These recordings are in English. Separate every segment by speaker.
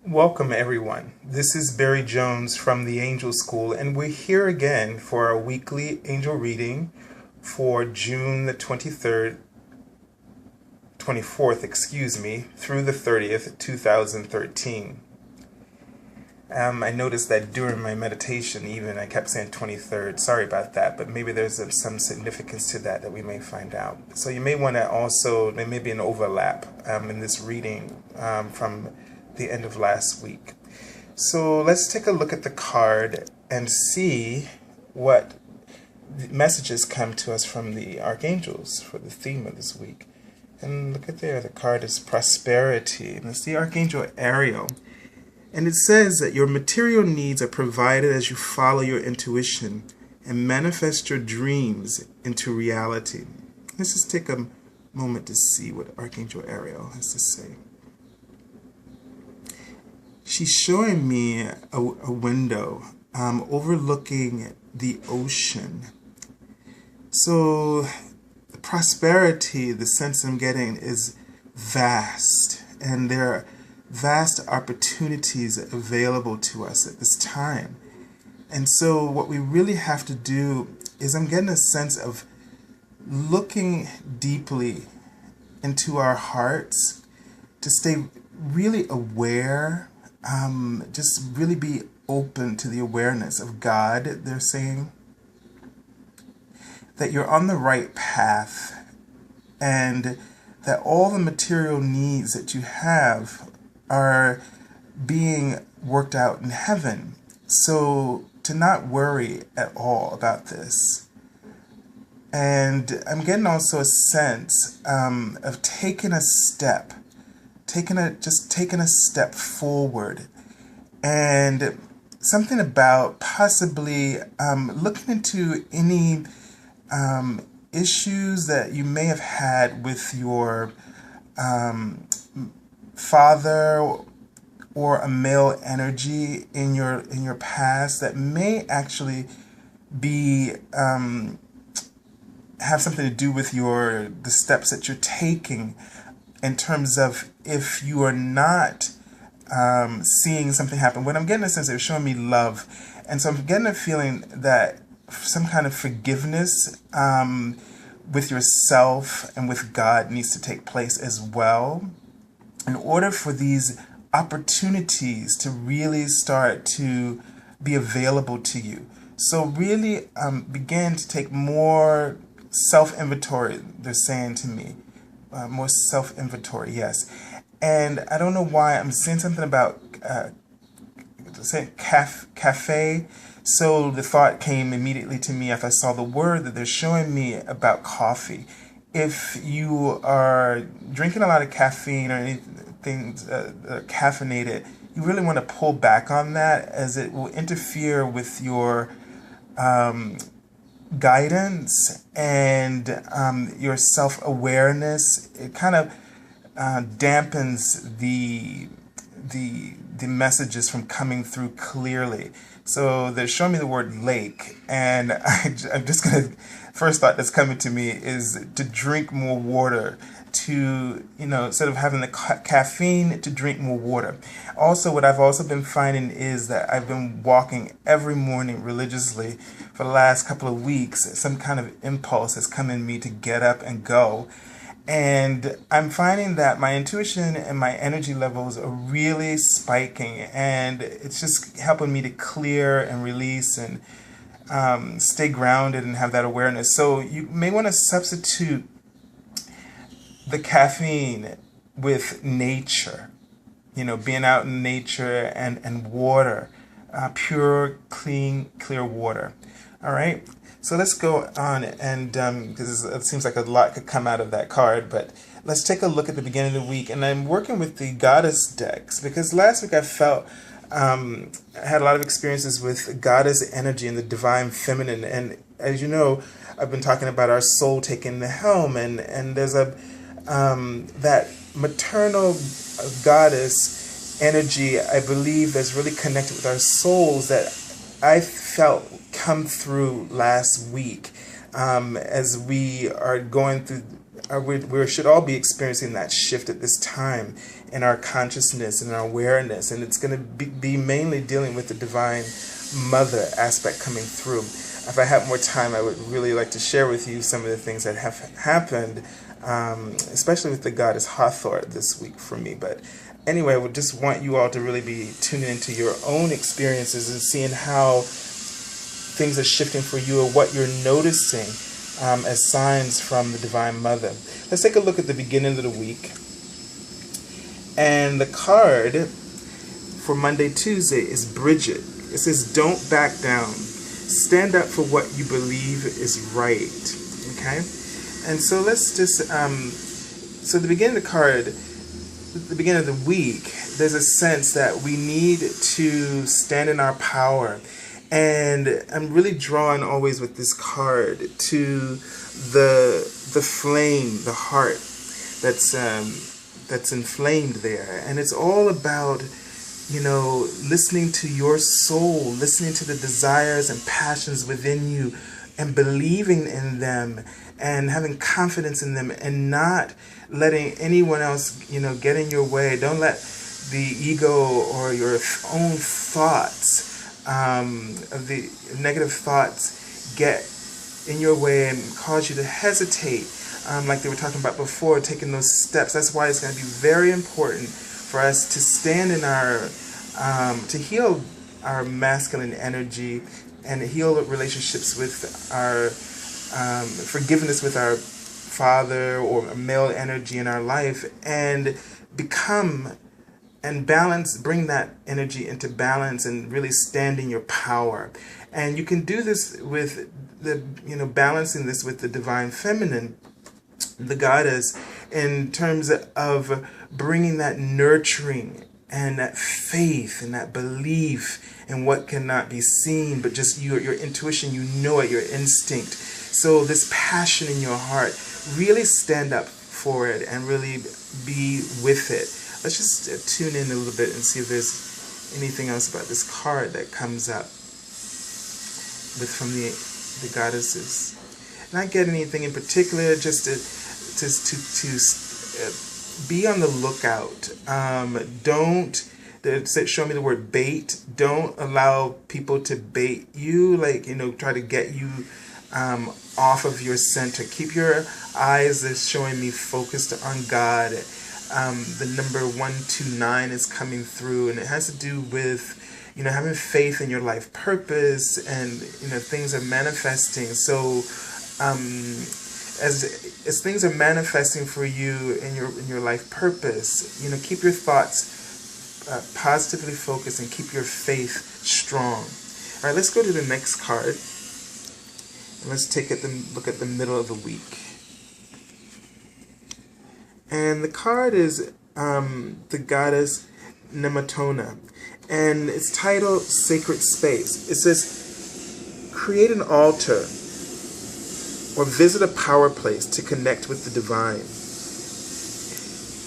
Speaker 1: Welcome, everyone. This is Barry Jones from the Angel School, and we're here again for our weekly angel reading for June the 24th, through the 30th, 2013. I noticed that during my meditation, even I kept saying 23rd. Sorry about that, but maybe there's some significance to that we may find out. So you may want to also, there may be an overlap in this reading from the end of last week. So let's take a look at the card and see what messages come to us from the archangels for the theme of this week. And look at there, the card is prosperity, and it's the Archangel Ariel. And it says that your material needs are provided as you follow your intuition and manifest your dreams into reality. Let's just take a moment to see what Archangel Ariel has to say. She's showing me a window overlooking the ocean. So the prosperity, the sense I'm getting, is vast, and there are vast opportunities available to us at this time. And so what we really have to do is, I'm getting a sense of looking deeply into our hearts to stay really aware, just really be open to the awareness of God. They're saying that you're on the right path and that all the material needs that you have are being worked out in heaven. So to not worry at all about this. And I'm getting also a sense of taking a step, taking a step forward, and something about possibly looking into any issues that you may have had with your father or a male energy in your past that may actually be have something to do with the steps that you're taking, in terms of if you are not seeing something happen. When I'm getting a sense, they're showing me love, and so I'm getting a feeling that some kind of forgiveness with yourself and with God needs to take place as well, in order for these opportunities to really start to be available to you. So really begin to take more self-inventory, they're saying to me. More self-inventory, yes. And I don't know why I'm saying something about cafe. So the thought came immediately to me after I saw the word that they're showing me about coffee. If you are drinking a lot of caffeine or anything caffeinated, you really want to pull back on that, as it will interfere with your guidance and your self-awareness. It kind of dampens the messages from coming through clearly. So they're showing me the word lake, and I'm just gonna, first thought that's coming to me is to drink more water, to, instead of having the caffeine, to drink more water. Also, what I've also been finding is that I've been walking every morning religiously for the last couple of weeks. Some kind of impulse has come in me to get up and go. And I'm finding that my intuition and my energy levels are really spiking, and it's just helping me to clear and release and stay grounded and have that awareness. So you may want to substitute the caffeine with nature, being out in nature and water, pure, clean, clear water. All right. So let's go on, and because it seems like a lot could come out of that card, but let's take a look at the beginning of the week. And I'm working with the Goddess decks, because last week I felt I had a lot of experiences with Goddess energy and the Divine Feminine. And as you know, I've been talking about our soul taking the helm, and there's that maternal Goddess energy, I believe, that's really connected with our souls, that I felt come through last week as we are going through we should all be experiencing that shift at this time in our consciousness and our awareness, and it's going to be mainly dealing with the Divine Mother aspect coming through. If I had more time, I would really like to share with you some of the things that have happened, especially with the goddess Hathor this week for me. But anyway, I would just want you all to really be tuning into your own experiences and seeing how things are shifting for you, or what you're noticing as signs from the Divine Mother. Let's take a look at the beginning of the week. And the card for Monday, Tuesday is Bridget. It says, don't back down. Stand up for what you believe is right. Okay? And so let's just, so the beginning of the card, the beginning of the week, there's a sense that we need to stand in our power. And I'm really drawn always with this card to the flame, the heart that's inflamed there. And it's all about, listening to your soul, listening to the desires and passions within you, and believing in them, and having confidence in them, and not letting anyone else, get in your way. Don't let the ego or your own thoughts, the negative thoughts, get in your way and cause you to hesitate, like they were talking about before, taking those steps. That's why it's going to be very important for us to stand in our, to heal our masculine energy, and heal relationships with our, forgiveness with our father or male energy in our life, and become and balance, bring that energy into balance, and really stand in your power. And you can do this with the, balancing this with the Divine Feminine, the goddess, in terms of bringing that nurturing and that faith and that belief in what cannot be seen, but just your intuition, it, your instinct. So this passion in your heart, really stand up for it and really be with it. Let's just tune in a little bit and see if there's anything else about this card that comes up from the goddesses. Not get anything in particular, just to be on the lookout. Don't show me the word bait. Don't allow people to bait you, try to get you off of your center. Keep your eyes, as showing me, focused on God. The number 129 is coming through, and it has to do with having faith in your life purpose, and things are manifesting. So as things are manifesting for you in your life purpose, keep your thoughts positively focused and keep your faith strong. All right, let's go to the next card, and let's look at the middle of the week. And the card is the goddess Nematona, and it's titled Sacred Space. It says, create an altar or visit a power place to connect with the divine.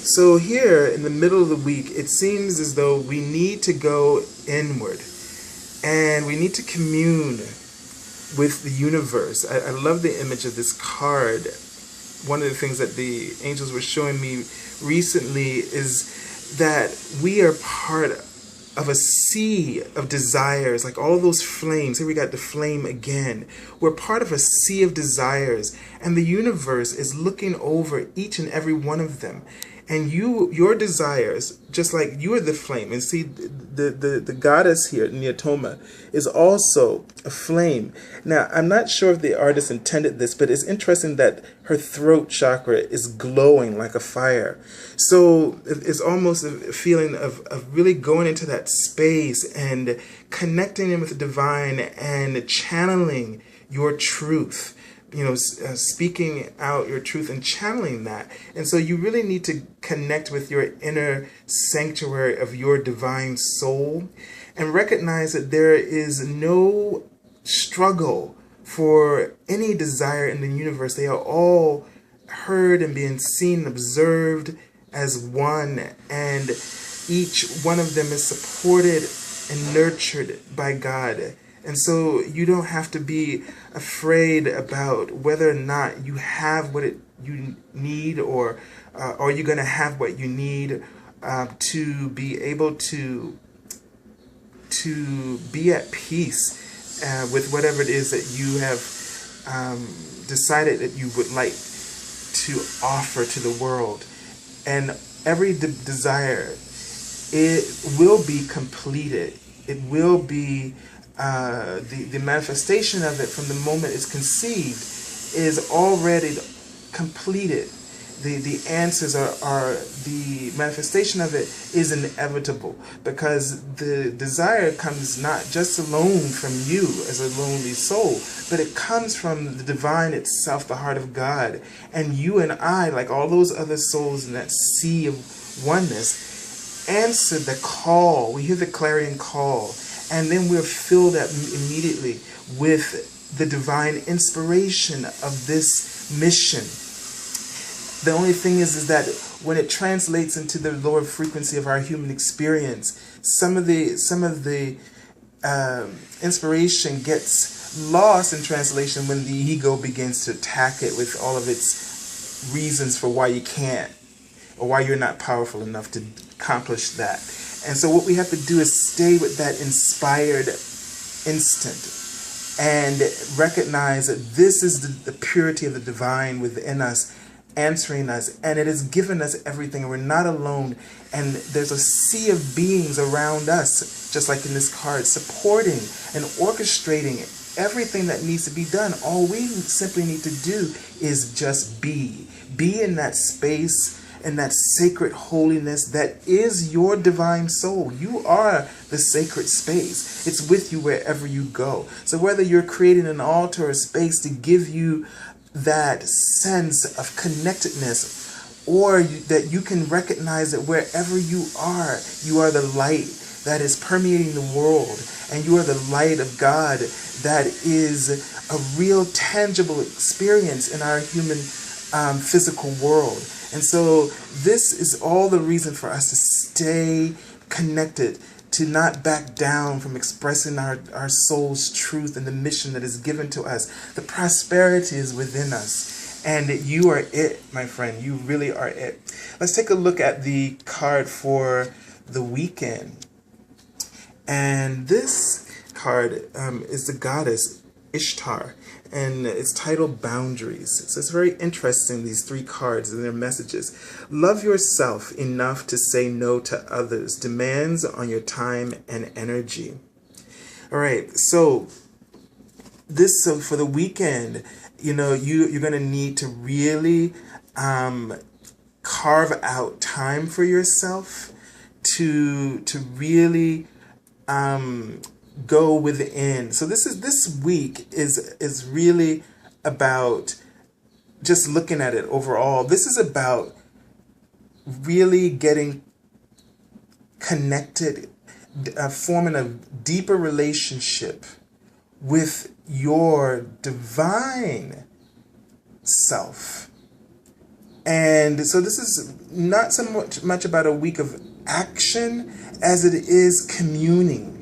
Speaker 1: So here in the middle of the week, it seems as though we need to go inward, and we need to commune with the universe. I love the image of this card. One of the things that the angels were showing me recently is that we are part of a sea of desires, like all those flames. Here we got the flame again. We're part of a sea of desires, and the universe is looking over each and every one of them. And your desires, just like you are the flame. And see, the goddess here, Neotoma, is also a flame. Now, I'm not sure if the artist intended this, but it's interesting that her throat chakra is glowing like a fire. So it's almost a feeling of really going into that space and connecting in with the divine and channeling your truth. Speaking out your truth and channeling that. And so you really need to connect with your inner sanctuary of your divine soul and recognize that there is no struggle for any desire in the universe. They are all heard and being seen and observed as one, and each one of them is supported and nurtured by God. And so you don't have to be afraid about whether or not you have what you need, or are you going to have what you need to be able to be at peace with whatever it is that you have decided that you would like to offer to the world. And every desire, it will be completed. It will be the manifestation of it from the moment it's conceived is already completed. The answers are the manifestation of it is inevitable, because the desire comes not just alone from you as a lonely soul, but it comes from the divine itself, the heart of God. And you and I, like all those other souls in that sea of oneness, answer the call. We hear the clarion call, and then we're filled up immediately with the divine inspiration of this mission. The only thing is that when it translates into the lower frequency of our human experience, some of the inspiration gets lost in translation when the ego begins to attack it with all of its reasons for why you can't, or why you're not powerful enough to accomplish that. And so what we have to do is stay with that inspired instant and recognize that this is the purity of the divine within us, answering us, and it has given us everything. We're not alone, and there's a sea of beings around us, just like in this card, supporting and orchestrating everything that needs to be done. All we simply need to do is just be in that space, in that sacred holiness that is your divine soul. You are the sacred space. It's with you wherever you go. So whether you're creating an altar or space to give you that sense of connectedness, or that you can recognize that wherever you are the light that is permeating the world, and you are the light of God that is a real tangible experience in our human physical world. And so this is all the reason for us to stay connected, to not back down from expressing our soul's truth and the mission that is given to us. The prosperity is within us, and you are it, my friend. You really are it. Let's take a look at the card for the weekend. And this card is the goddess Ishtar, and it's titled Boundaries. So it's very interesting, these three cards and their messages. Love yourself enough to say no to others. Demands on your time and energy. All right, so for the weekend, you're going to need to really carve out time for yourself to really go within. So this week is really about just looking at it overall. This is about really getting connected, forming a deeper relationship with your divine self. And so this is not so much about a week of action as it is communing,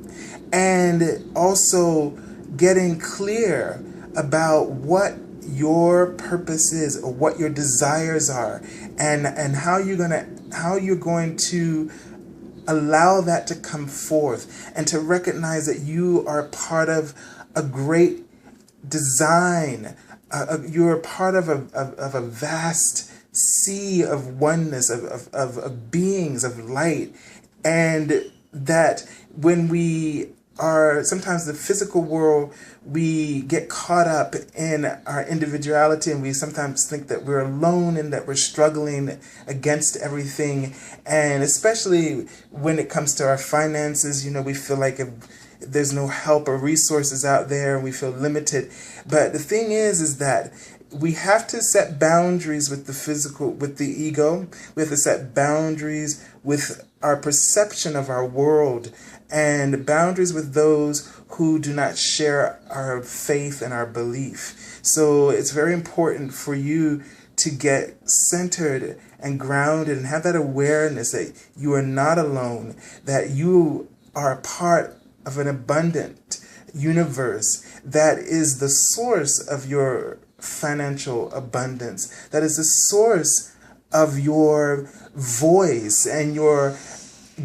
Speaker 1: and also getting clear about what your purpose is, or what your desires are, and how you're going to allow that to come forth, and to recognize that you are part of a great design. You're part of a vast sea of oneness, of beings, of light. And that when we are sometimes the physical world, we get caught up in our individuality, and we sometimes think that we're alone and that we're struggling against everything. And especially when it comes to our finances, we feel like if there's no help or resources out there, and we feel limited. But the thing is that we have to set boundaries with the physical, with the ego. We have to set boundaries with our perception of our world, and boundaries with those who do not share our faith and our belief. So it's very important for you to get centered and grounded and have that awareness that you are not alone, that you are a part of an abundant universe that is the source of your financial abundance, that is the source of your voice and your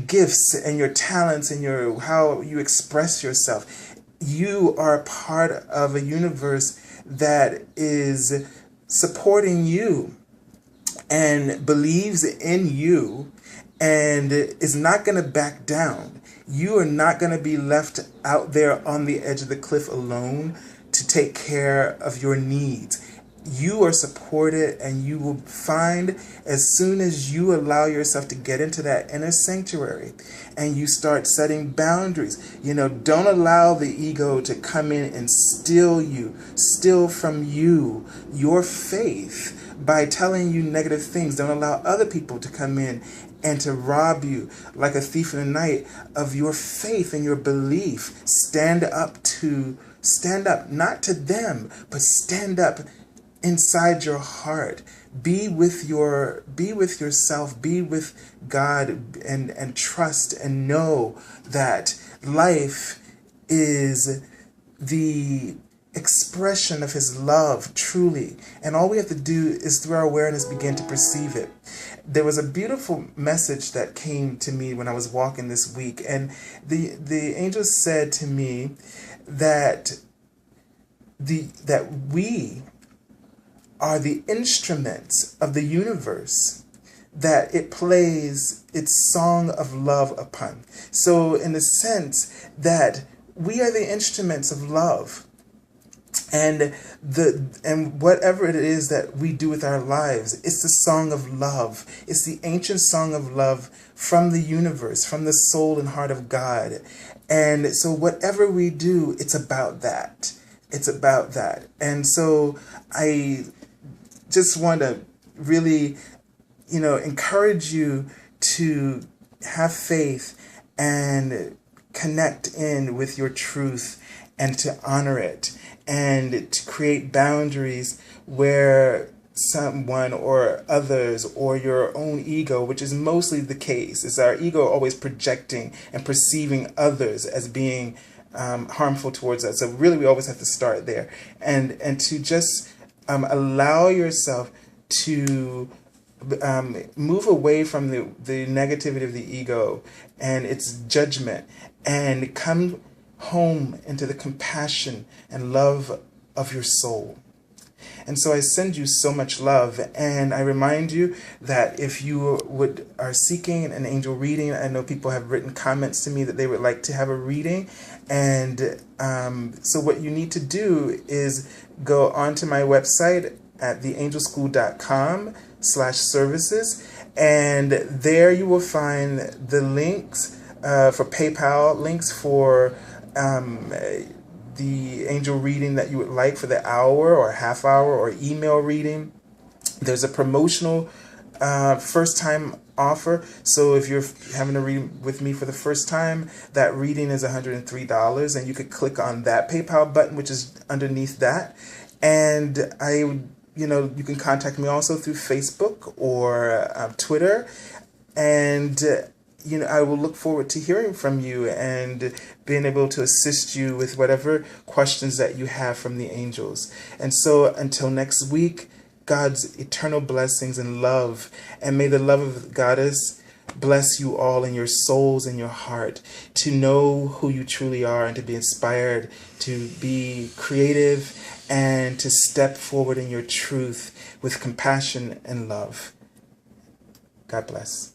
Speaker 1: gifts and your talents and your how you express yourself. You are part of a universe that is supporting you and believes in you and is not going to back down. You are not going to be left out there on the edge of the cliff alone to take care of your needs. You are supported, and you will find as soon as you allow yourself to get into that inner sanctuary and you start setting boundaries. Don't allow the ego to come in and steal from you your faith by telling you negative things. Don't allow other people to come in and to rob you like a thief in the night of your faith and your belief. Stand up, not to them, but stand up inside your heart. Be with yourself, be with God, and trust and know that life is the expression of his love, truly. And all we have to do is, through our awareness, begin to perceive it. There was a beautiful message that came to me when I was walking this week, and the angel said to me that we are the instruments of the universe that it plays its song of love upon. So in the sense that we are the instruments of love, and whatever it is that we do with our lives, it's the song of love. It's the ancient song of love from the universe, from the soul and heart of God. And so whatever we do, it's about that. It's about that. And so I just want to really, encourage you to have faith and connect in with your truth and to honor it and to create boundaries where someone or others or your own ego, which is mostly the case, is our ego always projecting and perceiving others as being harmful towards us. So really we always have to start there and to just allow yourself to move away from the negativity of the ego and its judgment and come home into the compassion and love of your soul. And so I send you so much love, and I remind you that if you are seeking an angel reading, I know people have written comments to me that they would like to have a reading, and so what you need to do is go onto my website at theangelschool.com/services, and there you will find the links for PayPal, links for the angel reading that you would like for the hour or half hour or email reading. There's a promotional first time offer. So if you're having a reading with me for the first time, that reading is $103, and you could click on that PayPal button, which is underneath that. And you can contact me also through Facebook or Twitter. And I will look forward to hearing from you and being able to assist you with whatever questions that you have from the angels. And so until next week, God's eternal blessings and love, and may the love of the Goddess bless you all in your souls and your heart to know who you truly are and to be inspired to be creative and to step forward in your truth with compassion and love. God bless.